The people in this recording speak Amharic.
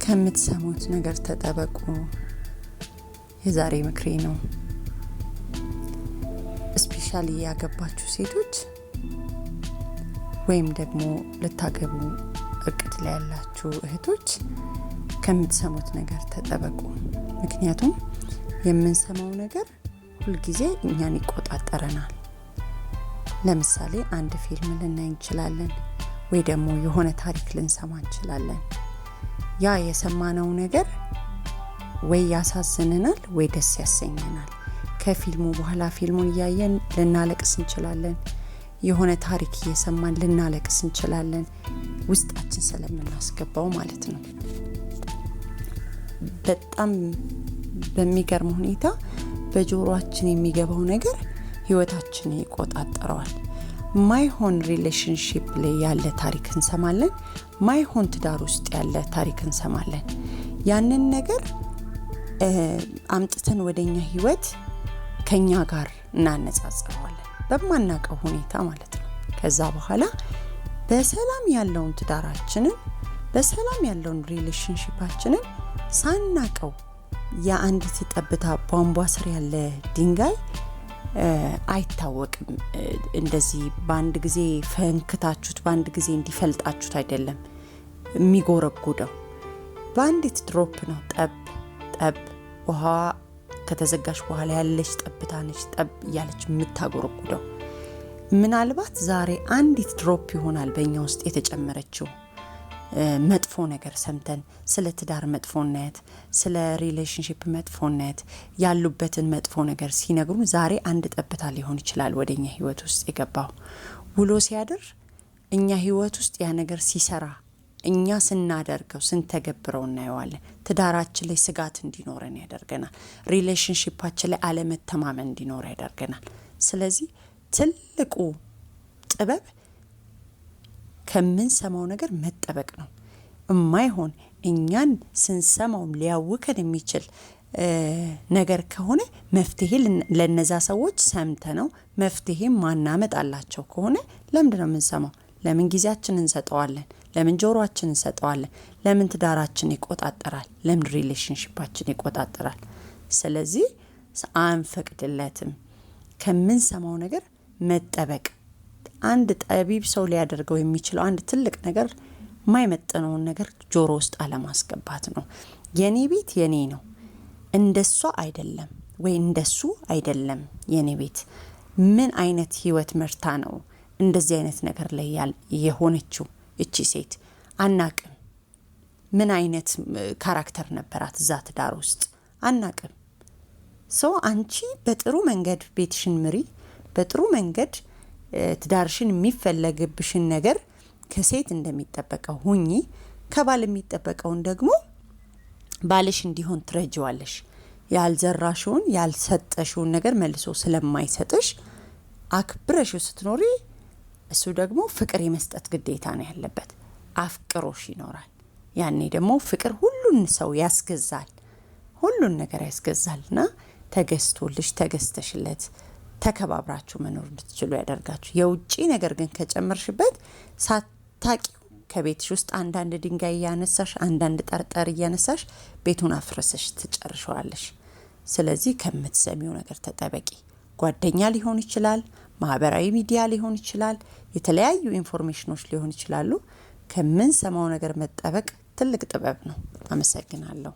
ከምትሰሙት ነገር ተጠበቁ የዛሬ ምክሬ ነው። ስፔሻሊ ያገባችሁ ሴቶች ወይም ደግሞ ልታገቡ እቅድ ላይ ያላችሁ እህቶች ከምትሰሙት ነገር ተጠበቁ። ምክንያቱም የምንሰማው ነገር ሁሉ ጊዜ እኛን ይቆጣጠረናል። ለምሳሌ አንድ ፊልም ልናይ እንችላለን ወይ ደግሞ የሆነ ታሪክ ልንሰማ እንችላለን። ያ የሰማነው ነገር ወይ ያሳዝነናል ወይ ደስ ያሰኘናል። ከፊልሙ በኋላ ፊልሙን እያየን ልናለቅስ እንችላለን። የሆነ ታሪክ እየሰማን ልናለቅስ እንችላለን፣ ውስጣችን ስለምናስገባው ማለት ነው። በጣም በሚገርም ሁኔታ በጆሮአችን የሚገባው ነገር ህይወታችንን ይቆጣጠረዋል። ማይሆን ሪሌሽንሺፕ ላይ ያለ ታሪክ እንሰማለን፣ ማይሆን ትዳር ውስጥ ያለ ታሪክ እንሰማለን። ያንን ነገር አምጥተን ወደኛ ህይወት ከኛ ጋር እናነጻጽረዋለን በማናቀው ሁኔታ ማለት ነው። ከዛ በኋላ በሰላም ያለውን ትዳራችንን በሰላም ያለውን ሪሌሽንሺፓችንን ሳናቀው የአንዲት ጠብታ ቧንቧ ስር ያለ ድንጋይ አይታወቅም። እንደዚህ በአንድ ጊዜ ፈንክታችሁት በአንድ ጊዜ እንዲፈልጣችሁት አይደለም የሚጎረጉደው። በአንዲት ድሮፕ ነው ጠብ ጠብ ውሃ ከተዘጋሽ በኋላ ያለች ጠብታ ነች ጠብ እያለች የምታጎረጉደው። ምናልባት ዛሬ አንዲት ድሮፕ ይሆናል በእኛ ውስጥ የተጨመረችው። መጥፎ ነገር ሰምተን ስለ ትዳር መጥፎነት፣ ስለ ሪሌሽንሺፕ መጥፎነት ያሉበትን መጥፎ ነገር ሲነግሩን ዛሬ አንድ ጠብታ ሊሆን ይችላል ወደኛ ህይወት ውስጥ የገባው። ውሎ ሲያድር እኛ ህይወት ውስጥ ያ ነገር ሲሰራ እኛ ስናደርገው ስንተገብረው እናየዋለን። ትዳራችን ላይ ስጋት እንዲኖረን ያደርገናል። ሪሌሽንሺፓችን ላይ አለመተማመን እንዲኖር ያደርገናል። ስለዚህ ትልቁ ጥበብ ከምንሰማው ነገር መጠበቅ ነው። የማይሆን እኛን ስንሰማው ሊያውከን የሚችል ነገር ከሆነ መፍትሄ ለነዛ ሰዎች ሰምተነው መፍትሄ ማናመጣላቸው ከሆነ ለምንድነው የምንሰማው? ለምን ጊዜያችንን እንሰጠዋለን? ለምን ጆሮአችንን እንሰጠዋለን? ለምን ትዳራችን ይቆጣጠራል? ለምን ሪሌሽንሺፓችን ይቆጣጠራል? ስለዚህ አንፈቅድለትም። ከምንሰማው ነገር መጠበቅ አንድ ጠቢብ ሰው ሊያደርገው የሚችለው አንድ ትልቅ ነገር ማይመጥነውን ነገር ጆሮ ውስጥ አለማስገባት ነው። የኔ ቤት የኔ ነው፣ እንደሷ አይደለም ወይ እንደሱ አይደለም። የኔ ቤት ምን አይነት ህይወት መርታ ነው እንደዚህ አይነት ነገር ላይ የሆነችው እቺ ሴት? አናቅም። ምን አይነት ካራክተር ነበራት እዛ ትዳር ውስጥ? አናቅም። ሰው አንቺ በጥሩ መንገድ ቤትሽን ምሪ፣ በጥሩ መንገድ ትዳርሽን የሚፈለግብሽን ነገር ከሴት እንደሚጠበቀው ሁኚ። ከባል የሚጠበቀውን ደግሞ ባልሽ እንዲሆን ትረጂዋለሽ። ያልዘራሽውን ያልሰጠሽውን ነገር መልሶ ስለማይሰጥሽ አክብረሽው ስትኖሪ እሱ ደግሞ ፍቅር የመስጠት ግዴታ ነው ያለበት። አፍቅሮሽ ይኖራል። ያኔ ደግሞ ፍቅር ሁሉን ሰው ያስገዛል፣ ሁሉን ነገር ያስገዛልና ተገዝቶልሽ ተገዝተሽለት ተከባብራችሁ መኖር እንድትችሉ ያደርጋችሁ። የውጪ ነገር ግን ከጨመርሽበት ሳታቂው ከቤትሽ ውስጥ አንዳንድ ድንጋይ እያነሳሽ አንዳንድ ጠርጠር እያነሳሽ ቤቱን አፍረሰሽ ትጨርሻለሽ። ስለዚህ ከምትሰሚው ነገር ተጠበቂ። ጓደኛ ሊሆን ይችላል፣ ማህበራዊ ሚዲያ ሊሆን ይችላል፣ የተለያዩ ኢንፎርሜሽኖች ሊሆን ይችላሉ። ከምንሰማው ነገር መጠበቅ ትልቅ ጥበብ ነው። አመሰግናለሁ።